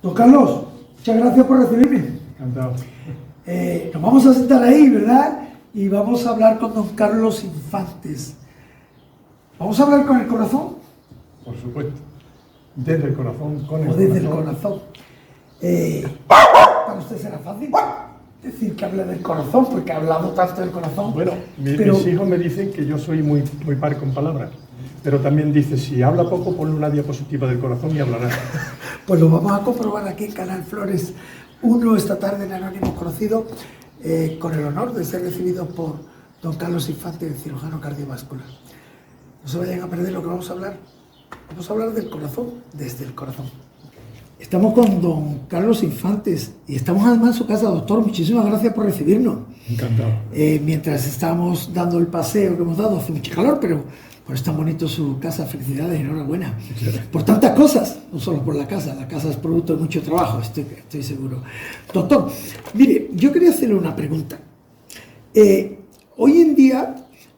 Don Carlos, muchas gracias por recibirme. Encantado. Nos vamos a sentar ahí, ¿verdad? Y vamos a hablar con don Carlos Infantes. ¿Vamos a hablar con el corazón? Por supuesto. Desde el corazón, con el ¿O desde el corazón. corazón? Para usted será fácil decir que hable del corazón, porque ha hablado tanto del corazón. Bueno, pero... mis hijos me dicen que yo soy muy par con palabras. Pero también dice, si habla poco, ponle una diapositiva del corazón y hablará. Pues lo vamos a comprobar aquí en Canal Flores 1 esta tarde en Anónimos Conocidos, con el honor de ser recibido por don Carlos Infantes, cirujano cardiovascular. No se vayan a perder lo que vamos a hablar. Vamos a hablar del corazón, desde el corazón. Estamos con don Carlos Infantes y estamos además en su casa. Doctor, muchísimas gracias por recibirnos. Encantado. Mientras estamos dando el paseo que hemos dado, hace mucho calor, pero es tan bonito su casa. Felicidades, enhorabuena. Por tantas cosas, no solo por la casa es producto de mucho trabajo, estoy seguro. Doctor, mire, yo quería hacerle una pregunta. Hoy en día,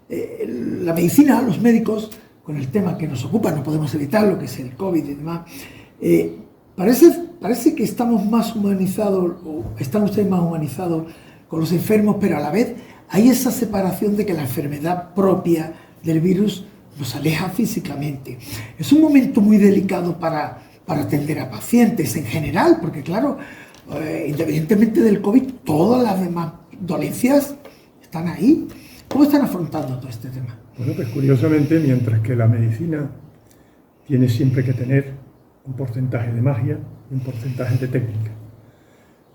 la medicina, los médicos, con el tema que nos ocupa, no podemos evitarlo, que es el COVID y demás, parece que estamos más humanizados, o están ustedes más humanizados con los enfermos, pero a la vez hay esa separación de que la enfermedad propia del virus nos aleja físicamente. Es un momento muy delicado para atender a pacientes en general, porque claro, independientemente del COVID, todas las demás dolencias están ahí. ¿Cómo están afrontando todo este tema? Bueno, pues curiosamente, mientras que la medicina tiene siempre que tener un porcentaje de magia y un porcentaje de técnica.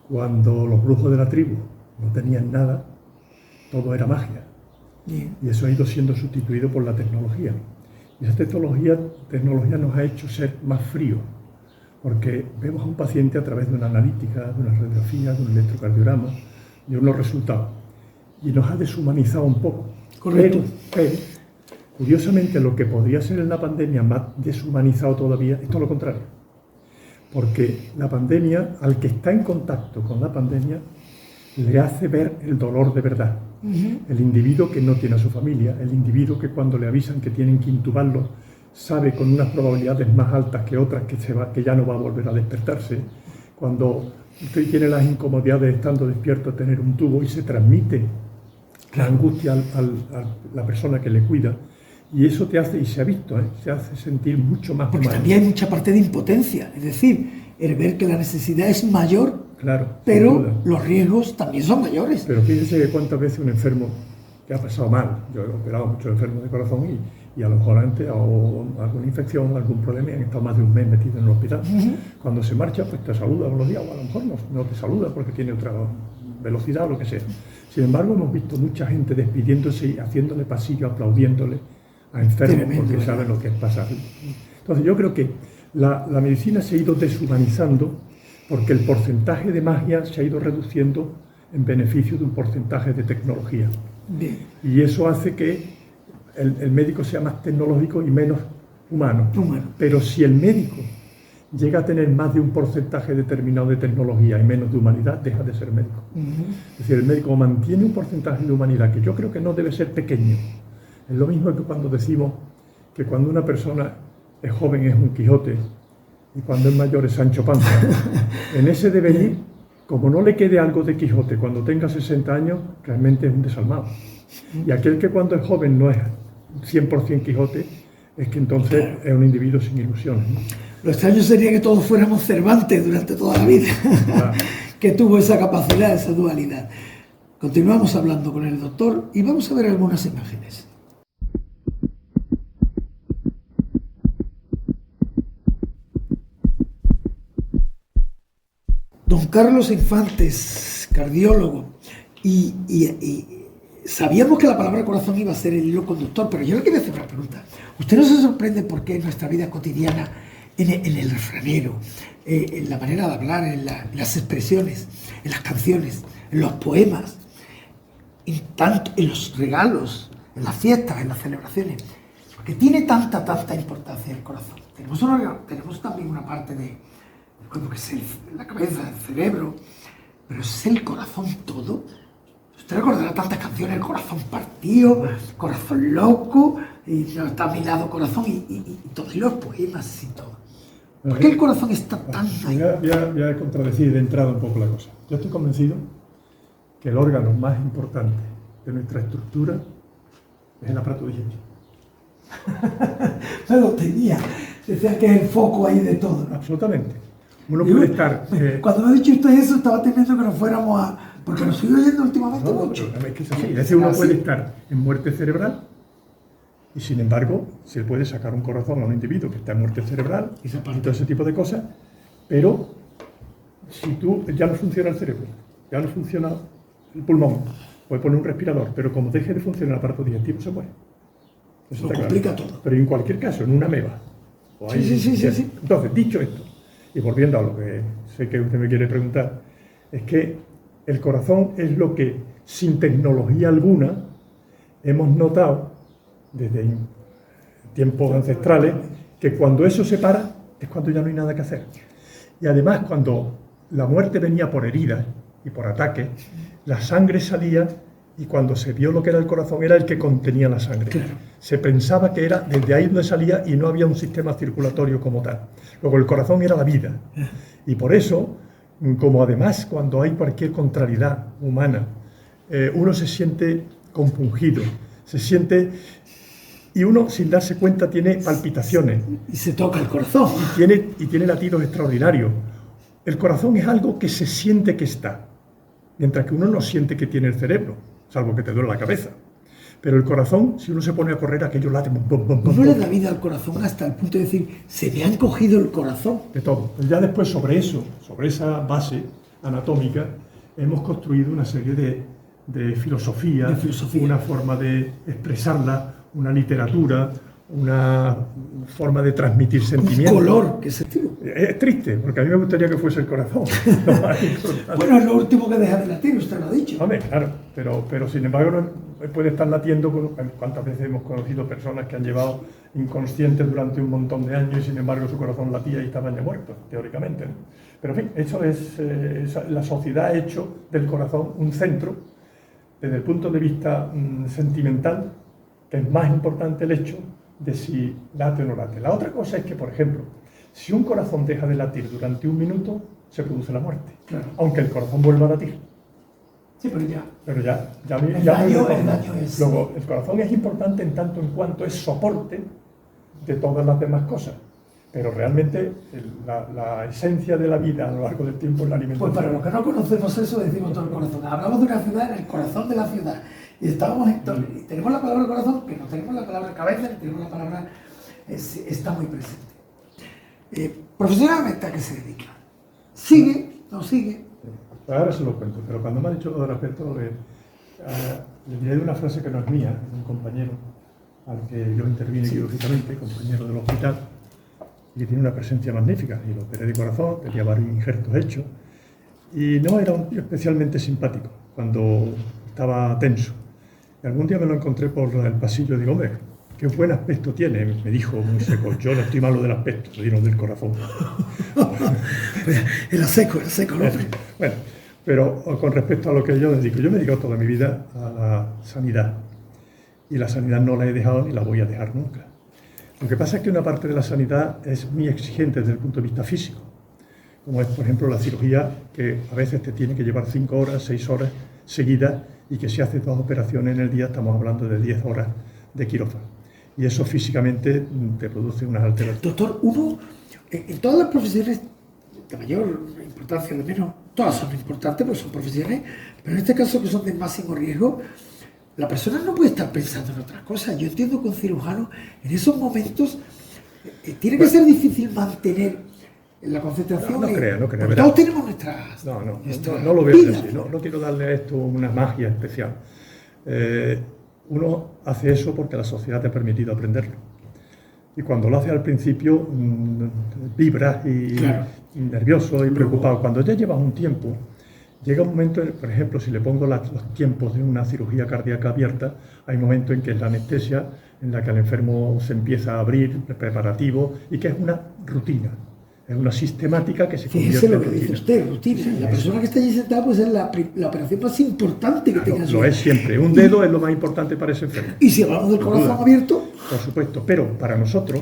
Cuando los brujos de la tribu no tenían nada, todo era magia. Bien. Y eso ha ido siendo sustituido por la tecnología. Y esa tecnología nos ha hecho ser más fríos, porque vemos a un paciente a través de una analítica, de una radiografía, de un electrocardiograma, de unos resultados. Y nos ha deshumanizado un poco. Correcto. Pero, curiosamente, lo que podría ser en la pandemia más deshumanizado todavía es todo lo contrario. Porque la pandemia, al que está en contacto con la pandemia, le hace ver el dolor de verdad. El individuo que no tiene a su familia, el individuo que cuando le avisan que tienen que intubarlo, sabe con unas probabilidades más altas que otras que ya no va a volver a despertarse. Cuando usted tiene las incomodidades estando despierto, tener un tubo y se transmite la angustia a la persona que le cuida. Y eso te hace, y se ha visto, se hace sentir mucho más Porque humano. también hay mucha parte de impotencia, es decir, el ver que la necesidad es mayor, claro, pero los riesgos también son mayores. Pero fíjense que cuántas veces un enfermo que ha pasado mal, yo he operado muchos enfermos de corazón y a lo mejor antes o alguna infección, algún problema y han estado más de un mes metidos en el hospital. Cuando se marcha, pues te saluda buenos días, o a lo mejor no te saluda porque tiene otra velocidad o lo que sea. Sin embargo, hemos visto mucha gente despidiéndose y haciéndole pasillo, aplaudiéndole a enfermos. Tremendo, porque saben lo que es pasar. Entonces yo creo que la medicina se ha ido deshumanizando porque el porcentaje de magia se ha ido reduciendo en beneficio de un porcentaje de tecnología. Bien. Y eso hace que el médico sea más tecnológico y menos humano. Pero si el médico llega a tener más de un porcentaje determinado de tecnología y menos de humanidad, deja de ser médico. Es decir, el médico mantiene un porcentaje de humanidad que yo creo que no debe ser pequeño. Es lo mismo que cuando decimos que cuando una persona es joven es un Quijote y cuando es mayor es Sancho Panza. En ese devenir, como no le quede algo de Quijote cuando tenga 60 años, realmente es un desalmado. Y aquel que cuando es joven no es 100% Quijote, es que entonces es un individuo sin ilusiones, ¿no? Lo extraño sería que todos fuéramos Cervantes durante toda la vida, que tuvo esa capacidad, esa dualidad. Continuamos hablando con el doctor y vamos a ver algunas imágenes. Don Carlos Infantes, cardiólogo, y sabíamos que la palabra corazón iba a ser el hilo conductor, pero yo le quería hacer una pregunta. ¿Usted no se sorprende por qué en nuestra vida cotidiana, en el refranero, en la manera de hablar, en las expresiones, en las canciones, en los poemas, en los regalos, en las fiestas, en las celebraciones, porque tiene tanta importancia el corazón? Tenemos también una parte de cuerpo que es la cabeza, el cerebro, pero es el corazón todo. Usted recordará tantas canciones, el corazón partido, corazón loco, y está a mi lado corazón, y todos los poemas y todo. ¿Por qué el corazón está tan ahí? Voy a contradecir de entrada un poco la cosa. Yo estoy convencido que el órgano más importante de nuestra estructura es el aparato digestivo. No lo tenía. Decía que es el foco ahí de todo, ¿no? Absolutamente. Uno puede estar... Cuando me ha dicho usted eso, estaba temiendo que nos fuéramos a... Porque nos estoy oyendo últimamente mucho. Es que es así. Es decir, uno puede estar en muerte cerebral y, sin embargo, se puede sacar un corazón a un individuo que está en muerte cerebral y todo ese tipo de cosas, pero si tú ya no funciona el cerebro, ya no funciona el pulmón, puede poner un respirador, pero como deje de funcionar el aparato digestivo, se muere. Eso lo complica todo. Pero en cualquier caso, en una ameba. Sí. Entonces, dicho esto, y volviendo a lo que sé que usted me quiere preguntar, es que el corazón es lo que, sin tecnología alguna, hemos notado desde tiempos ancestrales, que cuando eso se para, es cuando ya no hay nada que hacer. Y además, cuando la muerte venía por heridas y por ataques, la sangre salía, y cuando se vio lo que era el corazón, era el que contenía la sangre. Claro. Se pensaba que era desde ahí donde salía y no había un sistema circulatorio como tal. Luego el corazón era la vida. Y por eso, como además cuando hay cualquier contrariedad humana, uno se siente compungido, se siente... Y uno, sin darse cuenta, tiene palpitaciones. Y se toca el corazón. Y tiene latidos extraordinarios. El corazón es algo que se siente que está, mientras que uno no siente que tiene el cerebro, salvo que te duele la cabeza. Pero el corazón, si uno se pone a correr, aquello late. Uno le da vida al corazón hasta el punto de decir, se me han cogido el corazón. De todo. Ya después, sobre eso, sobre esa base anatómica, hemos construido una serie de filosofía, una forma de expresarla, una literatura, una forma de transmitir sentimientos. Un color que se... Es triste, porque a mí me gustaría que fuese el corazón. Bueno, es lo último que deja de latir, usted lo ha dicho. Hombre, claro, pero sin embargo no puede estar latiendo. ¿Cuántas veces hemos conocido personas que han llevado inconscientes durante un montón de años y sin embargo su corazón latía y estaban ya muertos, teóricamente, ¿no? Pero en fin, eso es, la sociedad ha hecho del corazón un centro, desde el punto de vista sentimental, que es más importante el hecho de si late o no late. La otra cosa es que, por ejemplo, si un corazón deja de latir durante un minuto, se produce la muerte, claro, aunque el corazón vuelva a latir. Sí, pero ya. Pero ya el daño es... Luego, el corazón es importante en tanto en cuanto es soporte de todas las demás cosas. Pero realmente la esencia de la vida a lo largo del tiempo es la alimentación. Pues para los que no conocemos eso, decimos todo el corazón. Hablamos de una ciudad en el corazón de la ciudad. Y estábamos y tenemos la palabra corazón, que no tenemos la palabra cabeza, ni tenemos la palabra... está muy presente. Profesionalmente, ¿a qué se dedica? ¿Sigue? ¿No sigue? Ahora se lo cuento, pero cuando me ha dicho lo del aspecto, le diré de una frase que no es mía, de un compañero al que yo intervine quirúrgicamente, compañero del hospital, y que tiene una presencia magnífica, y lo operé de corazón, tenía varios injertos hechos, y no era un tío especialmente simpático cuando estaba tenso. Y algún día me lo encontré por el pasillo y digo, hombre, qué buen aspecto tiene, me dijo muy seco. Yo no estoy malo del aspecto, sino del corazón. Era seco, ¿no? Bueno, pero con respecto a lo que yo me dedico he dedicado toda mi vida a la sanidad. Y la sanidad no la he dejado ni la voy a dejar nunca. Lo que pasa es que una parte de la sanidad es muy exigente desde el punto de vista físico, como es, por ejemplo, la cirugía, que a veces te tiene que llevar 5 horas, 6 horas seguidas, y que si haces 2 operaciones en el día estamos hablando de 10 horas de quirófano. Y eso físicamente te produce unas alteraciones. Doctor, uno, en todas las profesiones de mayor importancia, de menos, todas son importantes porque son profesiones, pero en este caso que son de máximo riesgo, la persona no puede estar pensando en otras cosas. Yo entiendo que un cirujano en esos momentos tiene que ser difícil mantener la concentración. No creo. Todos tenemos nuestras... No lo veo así. No quiero darle a esto una magia especial. Uno hace eso porque la sociedad te ha permitido aprenderlo. Y cuando lo hace al principio, vibras y nervioso y preocupado. Cuando ya llevas un tiempo, llega un momento, por ejemplo, si le pongo los tiempos de una cirugía cardíaca abierta, hay momentos en que es la anestesia, en la que el enfermo se empieza a abrir, el preparativo, y que es una rutina. Es una sistemática que se convierte en rutina. Eso es lo que dice usted, rutina. La persona que está allí sentada pues es la operación más importante que tenga su vida. Lo es siempre. Un dedo es lo más importante para ese enfermo. Y si hablamos del corazón abierto... Por supuesto. Pero para nosotros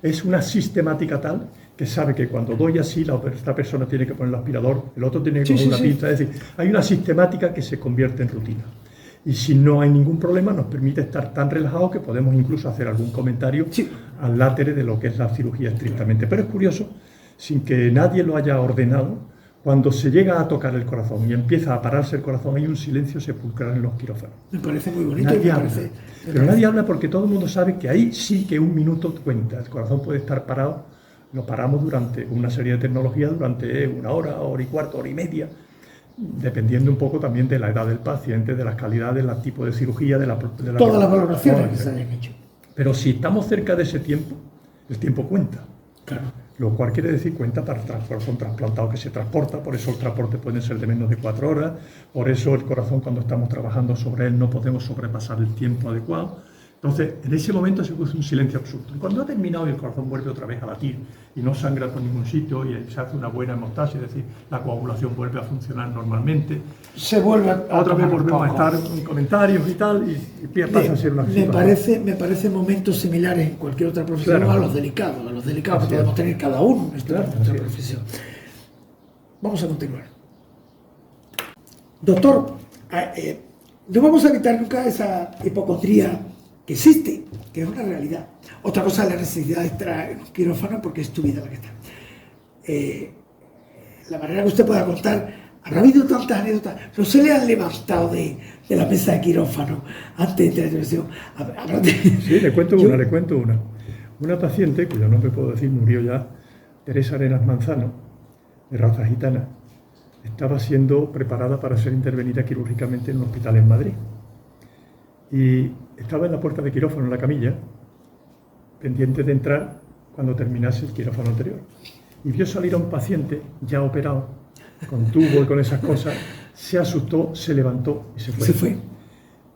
es una sistemática tal que sabe que cuando doy así, esta persona tiene que poner el aspirador, el otro tiene que poner una pinza. Es decir, hay una sistemática que se convierte en rutina. Y si no hay ningún problema, nos permite estar tan relajados que podemos incluso hacer algún comentario al látere de lo que es la cirugía estrictamente. Pero es curioso, sin que nadie lo haya ordenado, cuando se llega a tocar el corazón y empieza a pararse el corazón, hay un silencio sepulcral en los quirófanos. Me parece muy bonito. Nadie habla. Pero nadie habla porque todo el mundo sabe que ahí sí que un minuto cuenta. El corazón puede estar parado, lo paramos durante una serie de tecnologías durante una hora, hora y cuarto, hora y media, dependiendo un poco también de la edad del paciente, de las calidades, del tipo de cirugía, de la todas las valoraciones que se hayan hecho. Pero si estamos cerca de ese tiempo, el tiempo cuenta. Claro. Lo cual quiere decir cuenta para el corazón trasplantado que se transporta, por eso el transporte puede ser de menos de 4 horas, por eso el corazón cuando estamos trabajando sobre él no podemos sobrepasar el tiempo adecuado. Entonces, en ese momento se puso un silencio absoluto. Y cuando ha terminado y el corazón vuelve otra vez a latir y no sangra por ningún sitio y se hace una buena hemostasis, es decir, la coagulación vuelve a funcionar normalmente, se vuelve a otra vez volvemos a estar en comentarios y tal, y pasa a ser una me parece momentos similares en cualquier otra profesión a los delicados que podemos tener cada uno en nuestra profesión. Vamos a continuar. Doctor, no vamos a evitar nunca esa hipocondría que existe, que es una realidad. Otra cosa es la necesidad de estar en un quirófano porque es tu vida la que está. La manera que usted pueda contar, habrá habido tantas anécdotas, no se le han levantado de la mesa de quirófano antes de entrar a la televisión. Sí, le cuento una. Una paciente, cuyo nombre puedo decir, murió ya, Teresa Arenas Manzano, de raza gitana, estaba siendo preparada para ser intervenida quirúrgicamente en un hospital en Madrid. Y estaba en la puerta de quirófano, en la camilla, pendiente de entrar cuando terminase el quirófano anterior. Y vio salir a un paciente ya operado, con tubo y con esas cosas, se asustó, se levantó y se fue.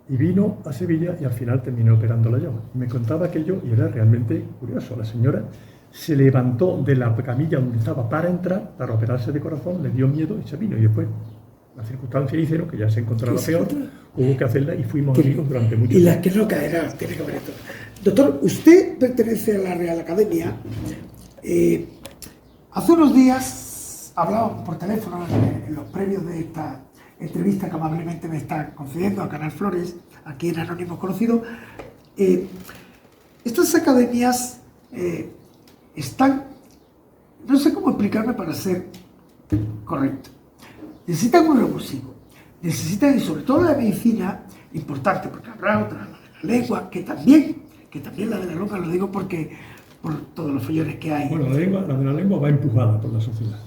Y vino a Sevilla y al final terminé operándola yo. Y me contaba aquello y era realmente curioso. La señora se levantó de la camilla donde estaba para entrar, para operarse de corazón, le dio miedo y se vino. Y después las circunstancias hicieron que ya se encontraba peor, hubo que hacerla y fuimos amigos durante mucho tiempo. Y la que no caerá, tiene que haber esto. Doctor, usted pertenece a la Real Academia. Hace unos días hablábamos por teléfono en los previos de esta entrevista que amablemente me están concediendo a Canal Flores, aquí en Anónimos Conocidos. Estas academias están, no sé cómo explicarme para ser correcto, necesitan un revulsivo, necesitan, y sobre todo la medicina, importante, porque habrá otra, la de la lengua, que también la de la lengua, lo digo porque por todos los follones que hay. Bueno, la de la lengua va empujada por la sociedad.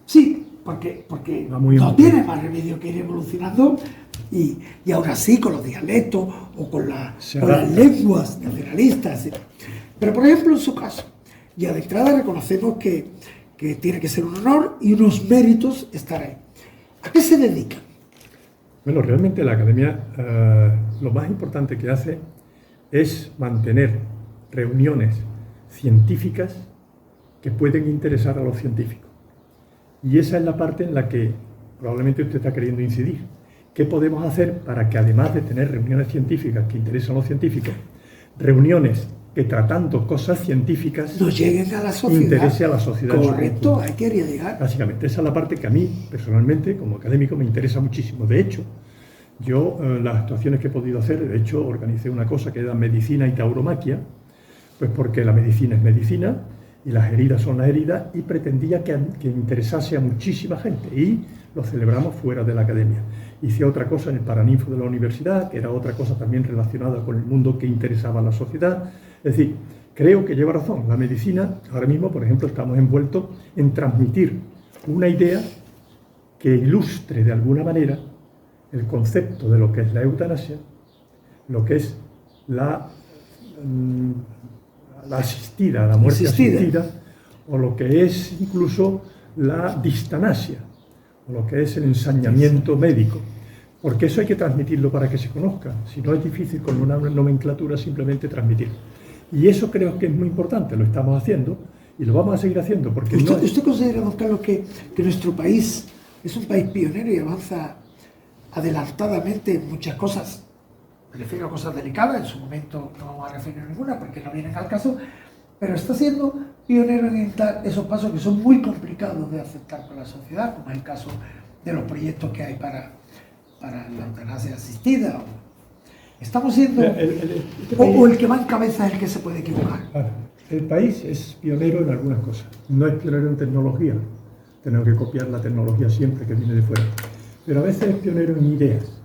Sí, porque no tiene más remedio que ir evolucionando y aún así con los dialectos o con las lenguas nacionalistas. Pero por ejemplo en su caso, ya de entrada reconocemos que tiene que ser un honor y unos méritos estar ahí. ¿A qué se dedica? Bueno, realmente la academia lo más importante que hace es mantener reuniones científicas que pueden interesar a los científicos. Y esa es la parte en la que probablemente usted está queriendo incidir. ¿Qué podemos hacer para que además de tener reuniones científicas que interesan a los científicos, reuniones que tratando cosas científicas nos lleguen a la sociedad, interese a la sociedad? Correcto, hay que llegar. Básicamente, esa es la parte que a mí, personalmente, como académico, me interesa muchísimo. De hecho, yo, las actuaciones que he podido hacer, de hecho, organicé una cosa que era medicina y tauromaquia, pues porque la medicina es medicina y las heridas son las heridas, y pretendía que interesase a muchísima gente, y lo celebramos fuera de la academia. Hice otra cosa en el Paraninfo de la universidad, que era otra cosa también relacionada con el mundo que interesaba a la sociedad. Es decir, creo que lleva razón. La medicina, ahora mismo, por ejemplo, estamos envueltos en transmitir una idea que ilustre de alguna manera el concepto de lo que es la eutanasia, lo que es la asistida, la muerte asistida, o lo que es incluso la distanasia, o lo que es el ensañamiento médico. Porque eso hay que transmitirlo para que se conozca. Si no, es difícil con una nomenclatura simplemente transmitirlo. Y eso creo que es muy importante, lo estamos haciendo y lo vamos a seguir haciendo. Porque ¿Usted considera, don Carlos, que nuestro país es un país pionero y avanza adelantadamente en muchas cosas? Me refiero a cosas delicadas, en su momento no vamos a referir a ninguna porque no vienen al caso, pero está siendo pionero en dar esos pasos que son muy complicados de aceptar por la sociedad, como es el caso de los proyectos que hay para la eutanasia asistida. Estamos siendo... o el que va en cabeza es el que se puede equivocar. El país es pionero en algunas cosas, no es pionero en tecnología. Tenemos que copiar la tecnología siempre que viene de fuera. Pero a veces es pionero en ideas.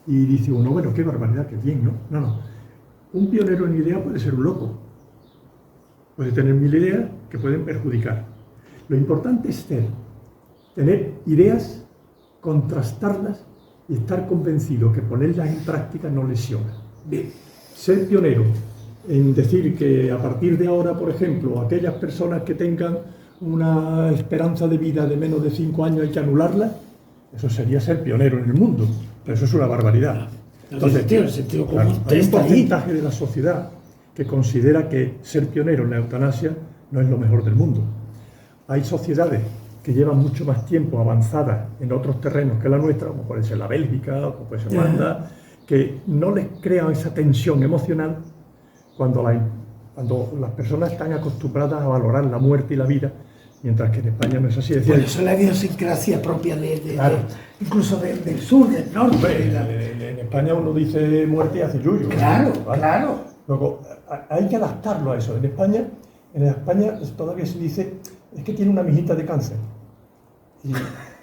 Y dice uno, bueno, qué barbaridad, qué bien, ¿no? No. Un pionero en ideas puede ser un loco. Puede tener 1000 ideas que pueden perjudicar. Lo importante es tener ideas, contrastarlas y estar convencido que ponerlas en práctica no lesiona. Bien. Ser pionero en decir que a partir de ahora, por ejemplo, aquellas personas que tengan una esperanza de vida de menos de 5 años hay que anularla, eso sería ser pionero en el mundo, pero eso es una barbaridad. Entonces, claro, hay un porcentaje de la sociedad que considera que ser pionero en la eutanasia no es lo mejor del mundo. Hay sociedades que llevan mucho más tiempo avanzadas en otros terrenos que la nuestra, como puede ser la Bélgica, como puede ser Holanda, que no les crean esa tensión emocional cuando las personas están acostumbradas a valorar la muerte y la vida, mientras que en España no es así. Por eso la idiosincrasia propia incluso del sur, del norte. En España uno dice muerte y hace yuyo. Claro, ¿vale? claro. Luego, hay que adaptarlo a eso. En España todavía se dice, es que tiene una mijita de cáncer.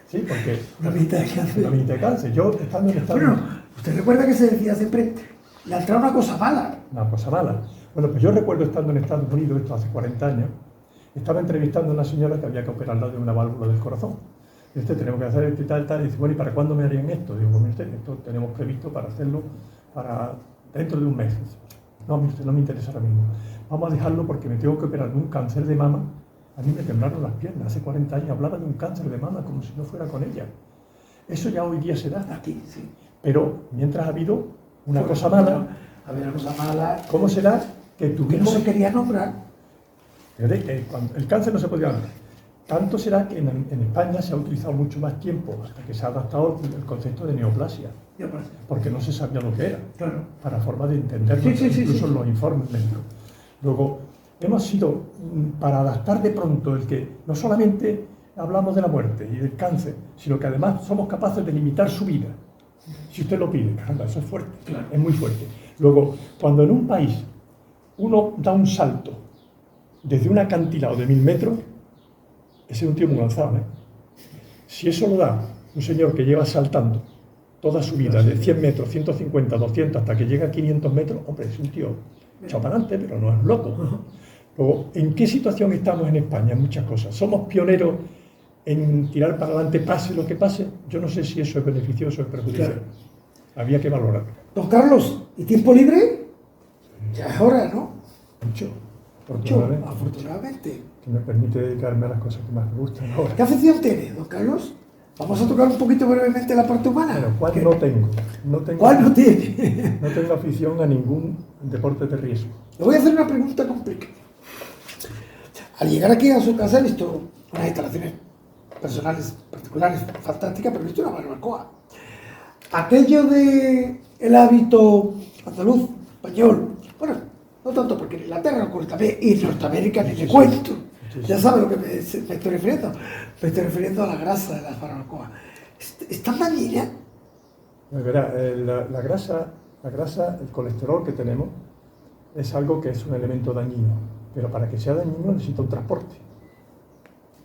Sí, porque... Una mijita de cáncer. Una mijita de cáncer. Yo, estando en Estados Unidos... Bueno, usted recuerda que se decía siempre, le ha entrado una cosa mala. Una cosa mala. Bueno, pues yo recuerdo estando en Estados Unidos, esto hace 40 años, estaba entrevistando a una señora que había que operarla de una válvula del corazón. Y tenemos que hacer esto y tal, y dice, bueno, ¿y para cuándo me harían esto? Digo, pues mire, esto tenemos previsto para hacerlo para dentro de un mes. No, mire, no me interesa ahora mismo. Vamos a dejarlo porque me tengo que operar de un cáncer de mama. A mí me temblaron las piernas. Hace 40 años hablaba de un cáncer de mama como si no fuera con ella. Eso ya hoy día se da aquí, sí. Pero mientras ha habido una cosa mala... Había una cosa mala... ¿Cómo será que tuvimos... Que no se quería nombrar? El cáncer no se podía nombrar. Tanto será que en España se ha utilizado mucho más tiempo hasta que se ha adaptado el concepto de neoplasia. Porque no se sabía lo que era. Claro. Para forma de entenderlo, incluso en los informes médicos. Luego, hemos sido, para adaptar de pronto el que no solamente hablamos de la muerte y del cáncer, sino que además somos capaces de limitar su vida. Si usted lo pide, caramba, eso es fuerte, claro. Es muy fuerte. Luego, cuando en un país uno da un salto desde un acantilado de 1000 metros, ese es un tío muy avanzado, ¿eh? Si eso lo da un señor que lleva saltando toda su vida, de 100 metros, 150, 200, hasta que llega a 500 metros, hombre, es un tío echado para adelante, pero no es loco. Luego, ¿en qué situación estamos en España? En muchas cosas. ¿Somos pioneros en tirar para adelante, pase lo que pase? Yo no sé si eso es beneficioso o es perjudicial. Claro. Había que valorarlo. Don Carlos, ¿y tiempo libre? Ya es hora, ¿no? Mucho. Afortunadamente. Que me permite dedicarme a las cosas que más me gustan ahora. ¿Qué afición tiene, don Carlos? Vamos a tocar un poquito brevemente la parte humana. Bueno, ¿cuál no tengo? ¿Cuál no tiene? No tengo afición a ningún deporte de riesgo. Le voy a hacer una pregunta complicada. Al llegar aquí a su casa he visto unas instalaciones personales particulares fantásticas, pero he visto una barbacoa. Aquello de el hábito andaluz, español, bueno, no tanto porque en Inglaterra ocurre también, y en Norteamérica ni le cuento. Ya sabe a lo que me estoy refiriendo. Me estoy refiriendo a la grasa de las barbacoas. ¿Es tan dañina? Verá, la grasa, el colesterol que tenemos, es algo que es un elemento dañino. Pero para que sea dañino necesita un transporte.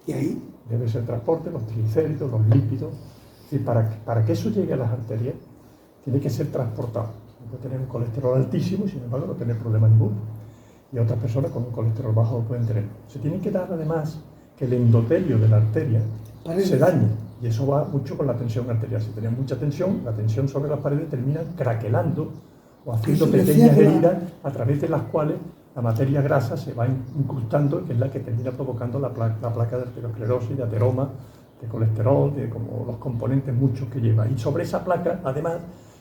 ¿Y ahí? Debe ser transporte, los triglicéridos, los lípidos. Es decir, para que eso llegue a las arterias, tiene que ser transportado. No puede tener un colesterol altísimo y sin embargo no tener problema ninguno. Y otras personas con un colesterol bajo pueden tenerlo. Se tiene que dar además que el endotelio de la arteria se dañe. Y eso va mucho con la tensión arterial. Si tenemos mucha tensión, la tensión sobre las paredes termina craquelando o haciendo pequeñas heridas a través de las cuales la materia grasa se va incrustando, que es la que termina provocando la placa de arteriosclerosis, de ateroma, de colesterol, de como los componentes muchos que lleva. Y sobre esa placa, además,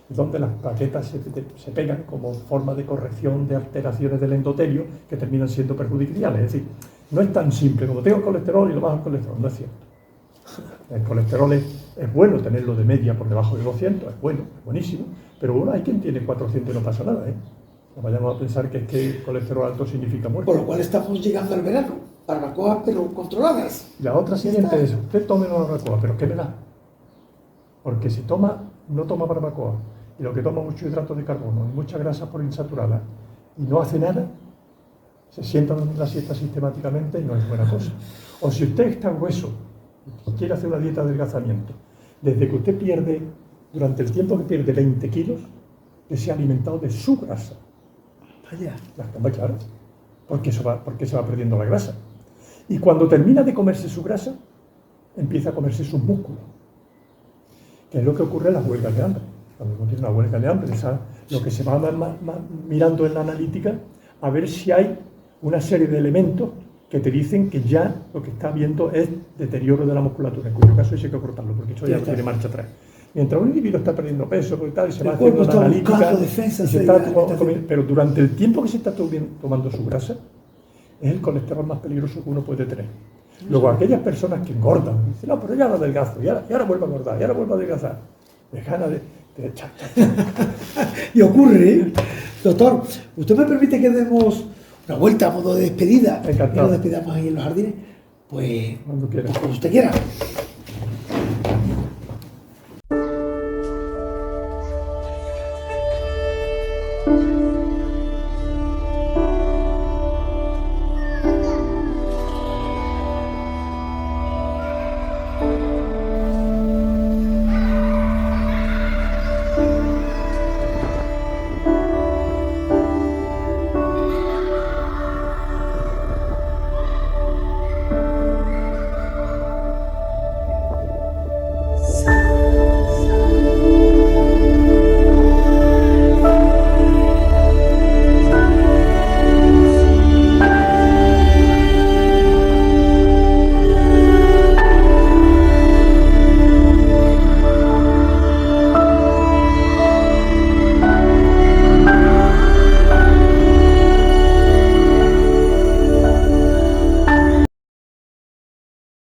es donde las plaquetas se pegan como forma de corrección de alteraciones del endotelio que terminan siendo perjudiciales. Es decir, no es tan simple como tengo colesterol y lo bajo el colesterol, no es cierto. El colesterol es bueno tenerlo de media por debajo de 200, es bueno, es buenísimo, pero bueno, hay quien tiene 400 y no pasa nada, ¿eh? No vayamos a pensar que es que el colesterol alto significa muerte. Por lo cual estamos llegando al verano, barbacoas pero controladas. La otra siguiente es, usted tome una barbacoa, pero quémela. Porque si no toma barbacoa, y lo que toma mucho hidrato de carbono y mucha grasa poliinsaturada, y no hace nada, se sienta a dormir la siesta sistemáticamente y no es buena cosa. O si usted está grueso y quiere hacer una dieta de adelgazamiento, desde que usted pierde, durante el tiempo que pierde 20 kilos, que se ha alimentado de su grasa. Vaya. Las cambia, claro, porque se va perdiendo la grasa. Y cuando termina de comerse su grasa, empieza a comerse sus músculos, que es lo que ocurre en las huelgas de hambre. Cuando uno tiene una huelga de hambre, lo que se va mirando en la analítica, a ver si hay una serie de elementos que te dicen que ya lo que está viendo es deterioro de la musculatura, en cuyo caso hay que cortarlo, porque eso ya no tiene marcha atrás. Mientras un individuo está perdiendo peso y tal, se va haciendo una analítica, pero durante el tiempo que se está tomando su grasa, es el colesterol más peligroso que uno puede tener. Luego, aquellas personas que engordan, dicen, no, pero ya no adelgazo, y ahora vuelvo a engordar, y ahora vuelvo a adelgazar. Es gana de Y ocurre, ¿eh? Doctor, ¿usted me permite que demos una vuelta a modo de despedida? Encantado. Y nos despidamos ahí en los jardines. Pues, cuando quiera. Como usted quiera.